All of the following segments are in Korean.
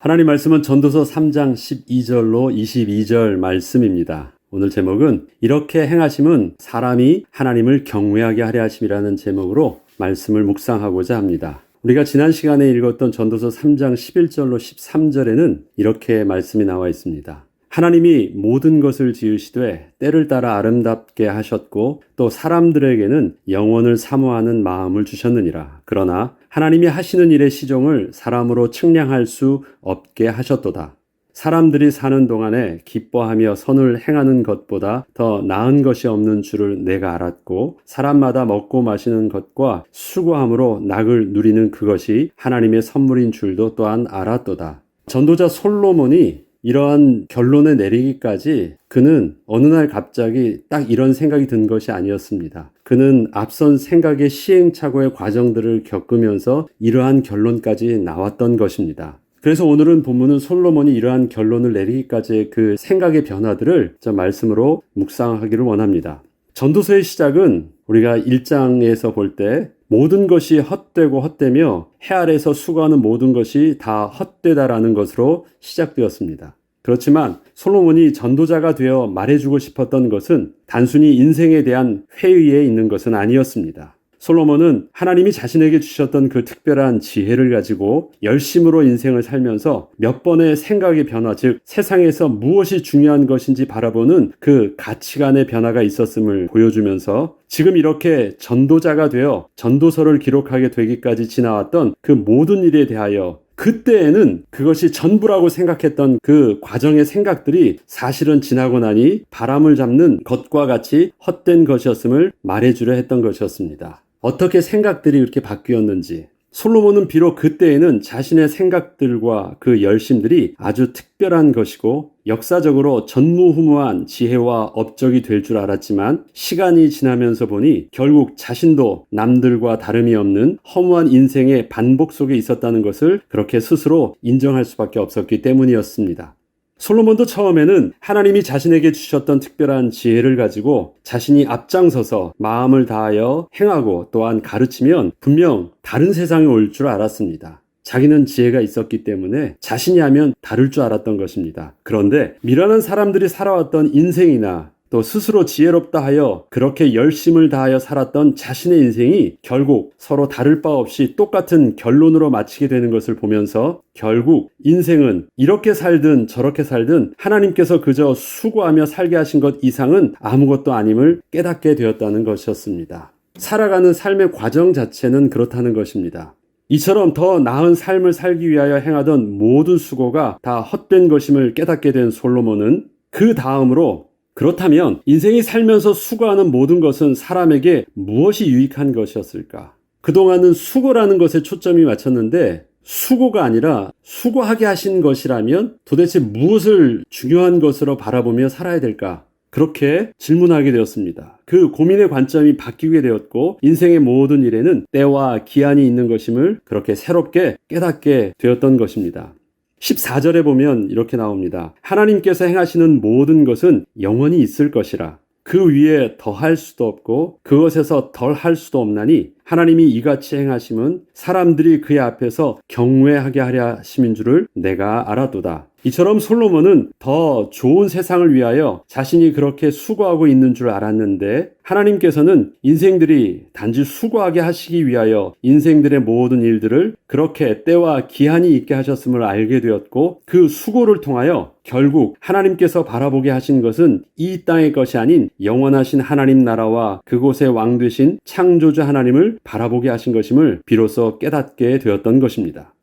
하나님 말씀은 전도서 3장 12절로 22절 말씀입니다. 오늘 제목은 이렇게 행하심은 사람이 하나님을 경외하게 하려 하심이라는 제목으로 말씀을 묵상하고자 합니다. 우리가 지난 시간에 읽었던 전도서 3장 11절로 13절에는 이렇게 말씀이 나와 있습니다. 하나님이 모든 것을 지으시되 때를 따라 아름답게 하셨고 또 사람들에게는 영원을 사모하는 마음을 주셨느니라. 그러나 하나님이 하시는 일의 시종을 사람으로 측량할 수 없게 하셨도다. 사람들이 사는 동안에 기뻐하며 선을 행하는 것보다 더 나은 것이 없는 줄을 내가 알았고 사람마다 먹고 마시는 것과 수고함으로 낙을 누리는 그것이 하나님의 선물인 줄도 또한 알았도다. 전도자 솔로몬이 이러한 결론에 내리기까지 그는 어느 날 갑자기 딱 이런 생각이 든 것이 아니었습니다. 그는 앞선 생각의 시행착오의 과정들을 겪으면서 이러한 결론까지 나왔던 것입니다. 그래서 오늘은 본문은 솔로몬이 이러한 결론을 내리기까지의 그 생각의 변화들을 저 말씀으로 묵상하기를 원합니다. 전도서의 시작은 우리가 1장에서 볼 때 모든 것이 헛되고 헛되며 해 아래서 수고하는 모든 것이 다 헛되다라는 것으로 시작되었습니다. 그렇지만 솔로몬이 전도자가 되어 말해주고 싶었던 것은 단순히 인생에 대한 회의에 있는 것은 아니었습니다. 솔로몬은 하나님이 자신에게 주셨던 그 특별한 지혜를 가지고 열심으로 인생을 살면서 몇 번의 생각의 변화, 즉 세상에서 무엇이 중요한 것인지 바라보는 그 가치관의 변화가 있었음을 보여주면서 지금 이렇게 전도자가 되어 전도서를 기록하게 되기까지 지나왔던 그 모든 일에 대하여 그때에는 그것이 전부라고 생각했던 그 과정의 생각들이 사실은 지나고 나니 바람을 잡는 것과 같이 헛된 것이었음을 말해주려 했던 것이었습니다. 어떻게 생각들이 그렇게 바뀌었는지 솔로몬은 비록 그때에는 자신의 생각들과 그 열심들이 아주 특별한 것이고 역사적으로 전무후무한 지혜와 업적이 될 줄 알았지만 시간이 지나면서 보니 결국 자신도 남들과 다름이 없는 허무한 인생의 반복 속에 있었다는 것을 그렇게 스스로 인정할 수밖에 없었기 때문이었습니다. 솔로몬도 처음에는 하나님이 자신에게 주셨던 특별한 지혜를 가지고 자신이 앞장서서 마음을 다하여 행하고 또한 가르치면 분명 다른 세상이 올 줄 알았습니다. 자기는 지혜가 있었기 때문에 자신이 하면 다를 줄 알았던 것입니다. 그런데 미련한 사람들이 살아왔던 인생이나 또 스스로 지혜롭다 하여 그렇게 열심을 다하여 살았던 자신의 인생이 결국 서로 다를 바 없이 똑같은 결론으로 마치게 되는 것을 보면서 결국 인생은 이렇게 살든 저렇게 살든 하나님께서 그저 수고하며 살게 하신 것 이상은 아무것도 아님을 깨닫게 되었다는 것이었습니다. 살아가는 삶의 과정 자체는 그렇다는 것입니다. 이처럼 더 나은 삶을 살기 위하여 행하던 모든 수고가 다 헛된 것임을 깨닫게 된 솔로몬은 그 다음으로 그렇다면 인생이 살면서 수고하는 모든 것은 사람에게 무엇이 유익한 것이었을까? 그동안은 수고라는 것에 초점이 맞췄는데 수고가 아니라 수고하게 하신 것이라면 도대체 무엇을 중요한 것으로 바라보며 살아야 될까? 그렇게 질문하게 되었습니다. 그 고민의 관점이 바뀌게 되었고 인생의 모든 일에는 때와 기한이 있는 것임을 그렇게 새롭게 깨닫게 되었던 것입니다. 14절에 보면 이렇게 나옵니다. 하나님께서 행하시는 모든 것은 영원히 있을 것이라. 그 위에 더할 수도 없고 그것에서 덜할 수도 없나니 하나님이 이같이 행하심은 사람들이 그의 앞에서 경외하게 하려 하심인 줄을 내가 알았도다. 이처럼 솔로몬은 더 좋은 세상을 위하여 자신이 그렇게 수고하고 있는 줄 알았는데 하나님께서는 인생들이 단지 수고하게 하시기 위하여 인생들의 모든 일들을 그렇게 때와 기한이 있게 하셨음을 알게 되었고 그 수고를 통하여 결국 하나님께서 바라보게 하신 것은 이 땅의 것이 아닌 영원하신 하나님 나라와 그곳의 왕 되신 창조주 하나님을 바라보게 하신 것임을 비로소 깨닫게 되었던 것입니다.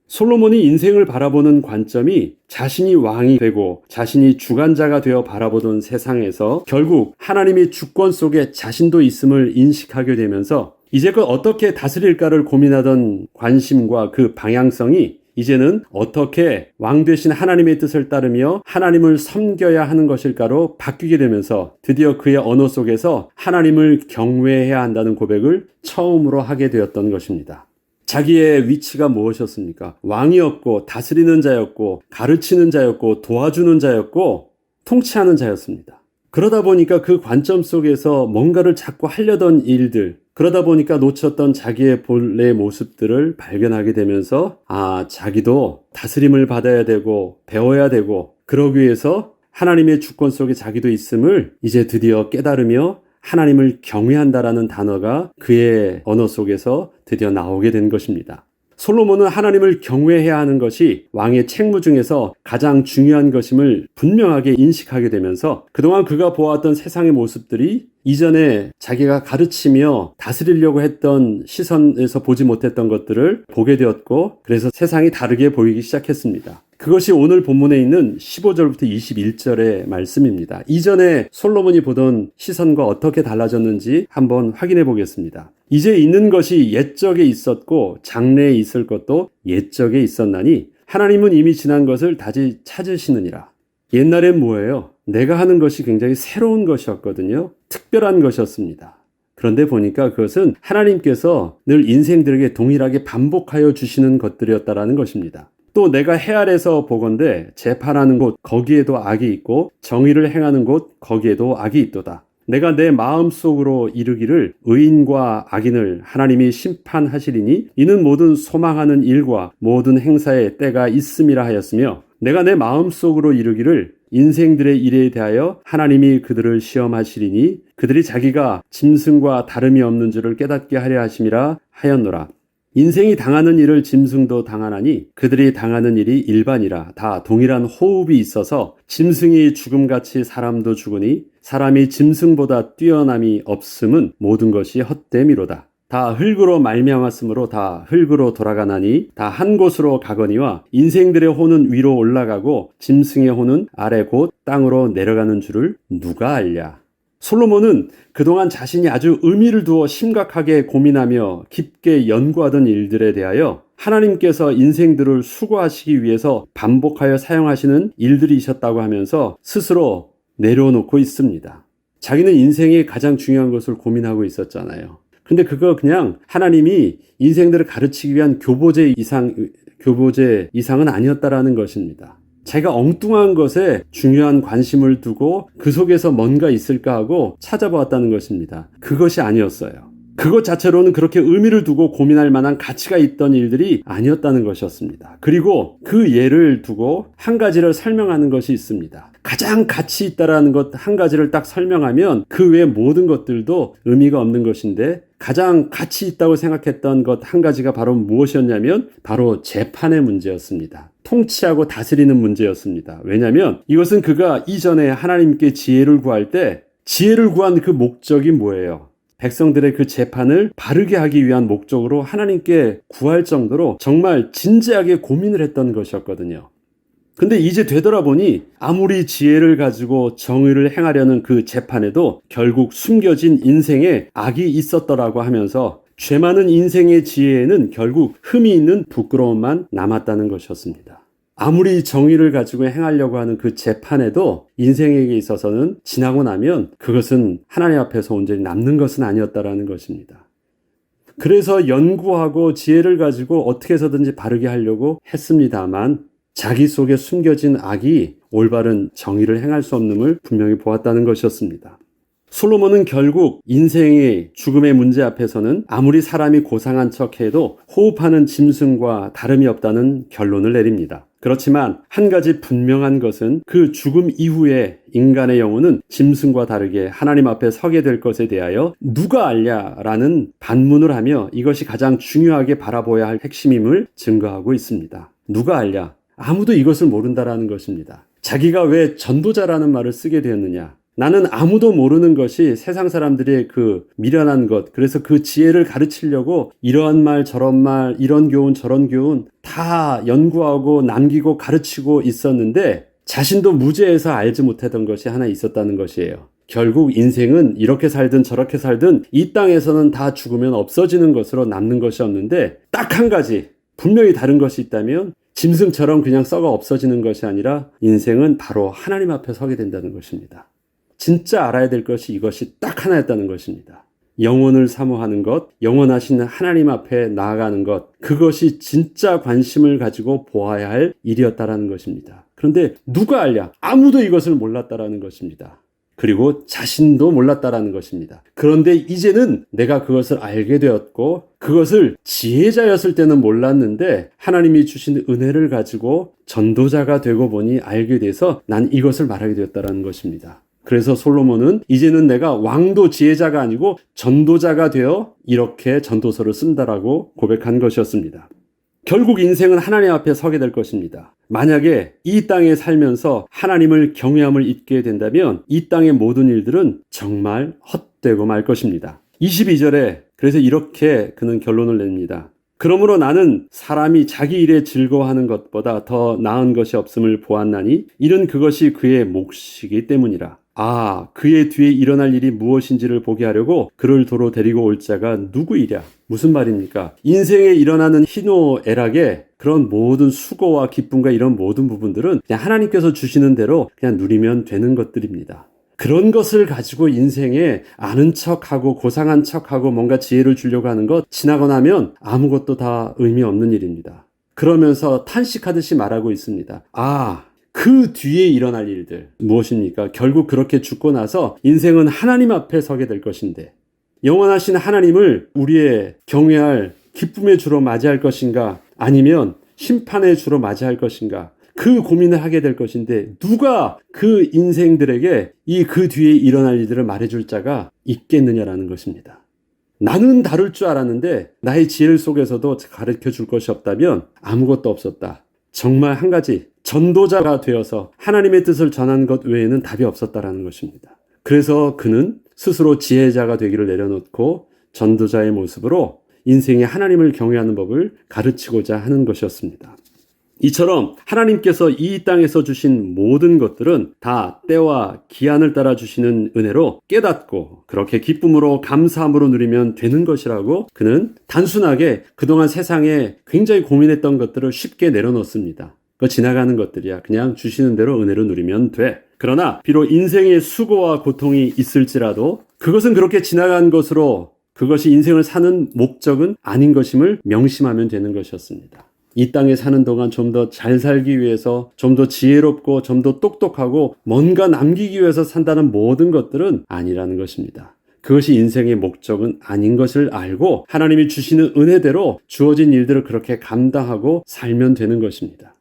솔로몬이 인생을 바라보는 관점이 자신이 왕이 되고 자신이 주관자가 되어 바라보던 세상에서 결국 하나님의 주권 속에 자신도 있음을 인식하게 되면서 이제껏 어떻게 다스릴까를 고민하던 관심과 그 방향성이 이제는 어떻게 왕 되신 하나님의 뜻을 따르며 하나님을 섬겨야 하는 것일까로 바뀌게 되면서 드디어 그의 언어 속에서 하나님을 경외해야 한다는 고백을 처음으로 하게 되었던 것입니다. 자기의 위치가 무엇이었습니까? 왕이었고 다스리는 자였고 가르치는 자였고 도와주는 자였고 통치하는 자였습니다. 그러다 보니까 그 관점 속에서 뭔가를 자꾸 하려던 일들, 그러다 보니까 놓쳤던 자기의 본래 모습들을 발견하게 되면서 자기도 다스림을 받아야 되고 배워야 되고 그러기 위해서 하나님의 주권 속에 자기도 있음을 이제 드디어 깨달으며 하나님을 경외한다라는 단어가 그의 언어 속에서 드디어 나오게 된 것입니다. 솔로몬은 하나님을 경외해야 하는 것이 왕의 책무 중에서 가장 중요한 것임을 분명하게 인식하게 되면서 그동안 그가 보았던 세상의 모습들이 이전에 자기가 가르치며 다스리려고 했던 시선에서 보지 못했던 것들을 보게 되었고 그래서 세상이 다르게 보이기 시작했습니다. 그것이 오늘 본문에 있는 15절부터 21절의 말씀입니다. 이전에 솔로몬이 보던 시선과 어떻게 달라졌는지 한번 확인해 보겠습니다. 이제 있는 것이 옛적에 있었고 장래에 있을 것도 옛적에 있었나니 하나님은 이미 지난 것을 다시 찾으시느니라. 옛날엔 뭐예요? 내가 하는 것이 굉장히 새로운 것이었거든요. 특별한 것이었습니다. 그런데 보니까 그것은 하나님께서 늘 인생들에게 동일하게 반복하여 주시는 것들이었다라는 것입니다. 또 내가 해아래서 보건대 재판하는 곳 거기에도 악이 있고 정의를 행하는 곳 거기에도 악이 있도다. 내가 내 마음속으로 이르기를 의인과 악인을 하나님이 심판하시리니 이는 모든 소망하는 일과 모든 행사에 때가 있음이라 하였으며 내가 내 마음속으로 이르기를 인생들의 일에 대하여 하나님이 그들을 시험하시리니 그들이 자기가 짐승과 다름이 없는 줄을 깨닫게 하려 하심이라 하였노라. 인생이 당하는 일을 짐승도 당하나니 그들이 당하는 일이 일반이라. 다 동일한 호흡이 있어서 짐승이 죽음같이 사람도 죽으니 사람이 짐승보다 뛰어남이 없음은 모든 것이 헛됨이로다. 다 흙으로 말미암았으므로 다 흙으로 돌아가나니 다 한 곳으로 가거니와 인생들의 혼은 위로 올라가고 짐승의 혼은 아래 곧 땅으로 내려가는 줄을 누가 알랴. 솔로몬은 그동안 자신이 아주 의미를 두어 심각하게 고민하며 깊게 연구하던 일들에 대하여 하나님께서 인생들을 수고하시기 위해서 반복하여 사용하시는 일들이셨다고 하면서 스스로 내려놓고 있습니다. 자기는 인생의 가장 중요한 것을 고민하고 있었잖아요. 근데 그거 그냥 하나님이 인생들을 가르치기 위한 교보제 이상은 아니었다라는 것입니다. 자기가 엉뚱한 것에 중요한 관심을 두고 그 속에서 뭔가 있을까 하고 찾아보았다는 것입니다. 그것이 아니었어요. 그것 자체로는 그렇게 의미를 두고 고민할 만한 가치가 있던 일들이 아니었다는 것이었습니다. 그리고 그 예를 두고 한 가지를 설명하는 것이 있습니다. 가장 가치 있다라는 것 한 가지를 딱 설명하면 그 외 모든 것들도 의미가 없는 것인데 가장 가치 있다고 생각했던 것 한 가지가 바로 무엇이었냐면 바로 재판의 문제였습니다. 통치하고 다스리는 문제였습니다. 왜냐하면 이것은 그가 이전에 하나님께 지혜를 구할 때 지혜를 구한 그 목적이 뭐예요? 백성들의 그 재판을 바르게 하기 위한 목적으로 하나님께 구할 정도로 정말 진지하게 고민을 했던 것이었거든요. 근데 이제 되돌아보니 아무리 지혜를 가지고 정의를 행하려는 그 재판에도 결국 숨겨진 인생에 악이 있었더라고 하면서 죄 많은 인생의 지혜에는 결국 흠이 있는 부끄러움만 남았다는 것이었습니다. 아무리 정의를 가지고 행하려고 하는 그 재판에도 인생에게 있어서는 지나고 나면 그것은 하나님 앞에서 온전히 남는 것은 아니었다라는 것입니다. 그래서 연구하고 지혜를 가지고 어떻게 해서든지 바르게 하려고 했습니다만 자기 속에 숨겨진 악이 올바른 정의를 행할 수 없음을 분명히 보았다는 것이었습니다. 솔로몬은 결국 인생의 죽음의 문제 앞에서는 아무리 사람이 고상한 척해도 호흡하는 짐승과 다름이 없다는 결론을 내립니다. 그렇지만 한 가지 분명한 것은 그 죽음 이후에 인간의 영혼은 짐승과 다르게 하나님 앞에 서게 될 것에 대하여 누가 알랴라는 반문을 하며 이것이 가장 중요하게 바라보아야 할 핵심임을 증거하고 있습니다. 누가 알랴? 아무도 이것을 모른다라는 것입니다. 자기가 왜 전도자라는 말을 쓰게 되었느냐? 나는 아무도 모르는 것이 세상 사람들의 그 미련한 것, 그래서 그 지혜를 가르치려고 이러한 말 저런 말, 이런 교훈 저런 교훈 다 연구하고 남기고 가르치고 있었는데 자신도 무죄해서 알지 못했던 것이 하나 있었다는 것이에요. 결국 인생은 이렇게 살든 저렇게 살든 이 땅에서는 다 죽으면 없어지는 것으로 남는 것이 없는데 딱 한 가지 분명히 다른 것이 있다면 짐승처럼 그냥 썩어 없어지는 것이 아니라 인생은 바로 하나님 앞에 서게 된다는 것입니다. 진짜 알아야 될 것이 이것이 딱 하나였다는 것입니다. 영혼을 사모하는 것, 영원하신 하나님 앞에 나아가는 것, 그것이 진짜 관심을 가지고 보아야 할 일이었다라는 것입니다. 그런데 누가 알랴? 아무도 이것을 몰랐다라는 것입니다. 그리고 자신도 몰랐다라는 것입니다. 그런데 이제는 내가 그것을 알게 되었고 그것을 지혜자였을 때는 몰랐는데 하나님이 주신 은혜를 가지고 전도자가 되고 보니 알게 돼서 난 이것을 말하게 되었다라는 것입니다. 그래서 솔로몬은 이제는 내가 왕도 지혜자가 아니고 전도자가 되어 이렇게 전도서를 쓴다라고 고백한 것이었습니다. 결국 인생은 하나님 앞에 서게 될 것입니다. 만약에 이 땅에 살면서 하나님을 경외함을 잊게 된다면 이 땅의 모든 일들은 정말 헛되고 말 것입니다. 22절에 그래서 이렇게 그는 결론을 냅니다. 그러므로 나는 사람이 자기 일에 즐거워하는 것보다 더 나은 것이 없음을 보았나니 이는 그것이 그의 몫이기 때문이라. 그의 뒤에 일어날 일이 무엇인지를 보게 하려고 그를 도로 데리고 올 자가 누구이랴. 무슨 말입니까? 인생에 일어나는 희노애락의 그런 모든 수고와 기쁨과 이런 모든 부분들은 그냥 하나님께서 주시는 대로 그냥 누리면 되는 것들입니다. 그런 것을 가지고 인생에 아는 척하고 고상한 척하고 뭔가 지혜를 주려고 하는 것 지나고 나면 아무것도 다 의미 없는 일입니다. 그러면서 탄식하듯이 말하고 있습니다. 그 뒤에 일어날 일들 무엇입니까? 결국 그렇게 죽고 나서 인생은 하나님 앞에 서게 될 것인데 영원하신 하나님을 우리의 경외할 기쁨의 주로 맞이할 것인가 아니면 심판의 주로 맞이할 것인가 그 고민을 하게 될 것인데 누가 그 인생들에게 그 뒤에 일어날 일들을 말해줄 자가 있겠느냐라는 것입니다. 나는 다룰 줄 알았는데 나의 지혜 속에서도 가르쳐 줄 것이 없다면 아무것도 없었다. 정말 한 가지 전도자가 되어서 하나님의 뜻을 전한 것 외에는 답이 없었다라는 것입니다. 그래서 그는 스스로 지혜자가 되기를 내려놓고 전도자의 모습으로 인생에 하나님을 경외하는 법을 가르치고자 하는 것이었습니다. 이처럼 하나님께서 이 땅에서 주신 모든 것들은 다 때와 기한을 따라 주시는 은혜로 깨닫고 그렇게 기쁨으로 감사함으로 누리면 되는 것이라고 그는 단순하게 그동안 세상에 굉장히 고민했던 것들을 쉽게 내려놓습니다. 그거 지나가는 것들이야. 그냥 주시는 대로 은혜로 누리면 돼. 그러나 비록 인생의 수고와 고통이 있을지라도 그것은 그렇게 지나간 것으로 그것이 인생을 사는 목적은 아닌 것임을 명심하면 되는 것이었습니다. 이 땅에 사는 동안 좀 더 잘 살기 위해서 좀 더 지혜롭고 좀 더 똑똑하고 뭔가 남기기 위해서 산다는 모든 것들은 아니라는 것입니다. 그것이 인생의 목적은 아닌 것을 알고 하나님이 주시는 은혜대로 주어진 일들을 그렇게 감당하고 살면 되는 것입니다.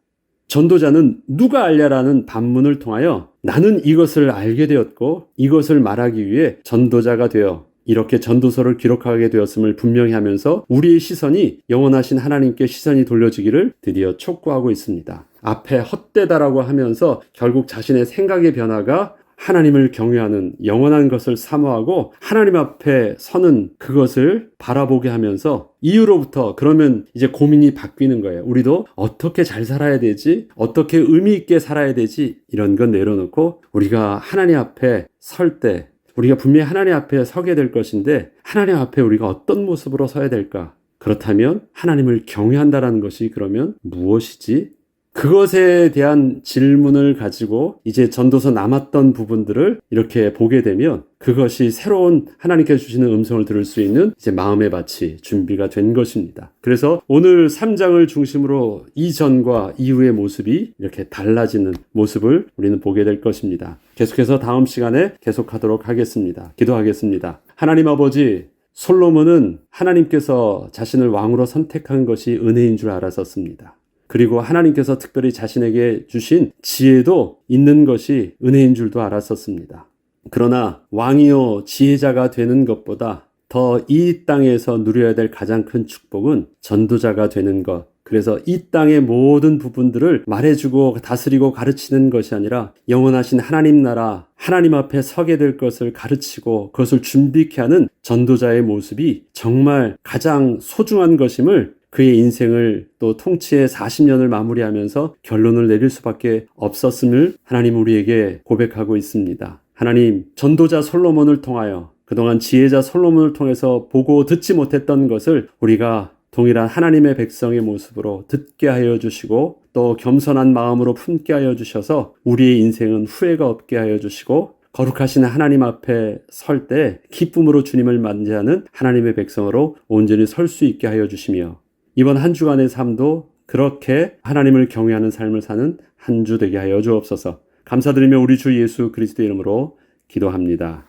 전도자는 누가 알랴라는 반문을 통하여 나는 이것을 알게 되었고 이것을 말하기 위해 전도자가 되어 이렇게 전도서를 기록하게 되었음을 분명히 하면서 우리의 시선이 영원하신 하나님께 시선이 돌려지기를 드디어 촉구하고 있습니다. 앞에 헛되다라고 하면서 결국 자신의 생각의 변화가 하나님을 경외하는 영원한 것을 사모하고 하나님 앞에 서는 그것을 바라보게 하면서 이후로부터 그러면 이제 고민이 바뀌는 거예요. 우리도 어떻게 잘 살아야 되지? 어떻게 의미 있게 살아야 되지? 이런 건 내려놓고 우리가 하나님 앞에 설 때 우리가 분명히 하나님 앞에 서게 될 것인데 하나님 앞에 우리가 어떤 모습으로 서야 될까? 그렇다면 하나님을 경외한다라는 것이 그러면 무엇이지? 그것에 대한 질문을 가지고 이제 전도서 남았던 부분들을 이렇게 보게 되면 그것이 새로운 하나님께서 주시는 음성을 들을 수 있는 이제 마음의 밭이 준비가 된 것입니다. 그래서 오늘 3장을 중심으로 이전과 이후의 모습이 이렇게 달라지는 모습을 우리는 보게 될 것입니다. 계속해서 다음 시간에 계속하도록 하겠습니다. 기도하겠습니다. 하나님 아버지, 솔로몬은 하나님께서 자신을 왕으로 선택한 것이 은혜인 줄 알았었습니다. 그리고 하나님께서 특별히 자신에게 주신 지혜도 있는 것이 은혜인 줄도 알았었습니다. 그러나 왕이요 지혜자가 되는 것보다 더 이 땅에서 누려야 될 가장 큰 축복은 전도자가 되는 것. 그래서 이 땅의 모든 부분들을 말해주고 다스리고 가르치는 것이 아니라 영원하신 하나님 나라, 하나님 앞에 서게 될 것을 가르치고 그것을 준비케 하는 전도자의 모습이 정말 가장 소중한 것임을 그의 인생을 또 통치의 40년을 마무리하면서 결론을 내릴 수밖에 없었음을 하나님 우리에게 고백하고 있습니다. 하나님, 전도자 솔로몬을 통하여 그동안 지혜자 솔로몬을 통해서 보고 듣지 못했던 것을 우리가 동일한 하나님의 백성의 모습으로 듣게 하여 주시고 또 겸손한 마음으로 품게 하여 주셔서 우리의 인생은 후회가 없게 하여 주시고 거룩하신 하나님 앞에 설 때 기쁨으로 주님을 맞이하는 하나님의 백성으로 온전히 설 수 있게 하여 주시며 이번 한 주간의 삶도 그렇게 하나님을 경외하는 삶을 사는 한 주 되게 하여 주옵소서. 감사드리며 우리 주 예수 그리스도의 이름으로 기도합니다.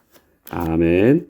아멘.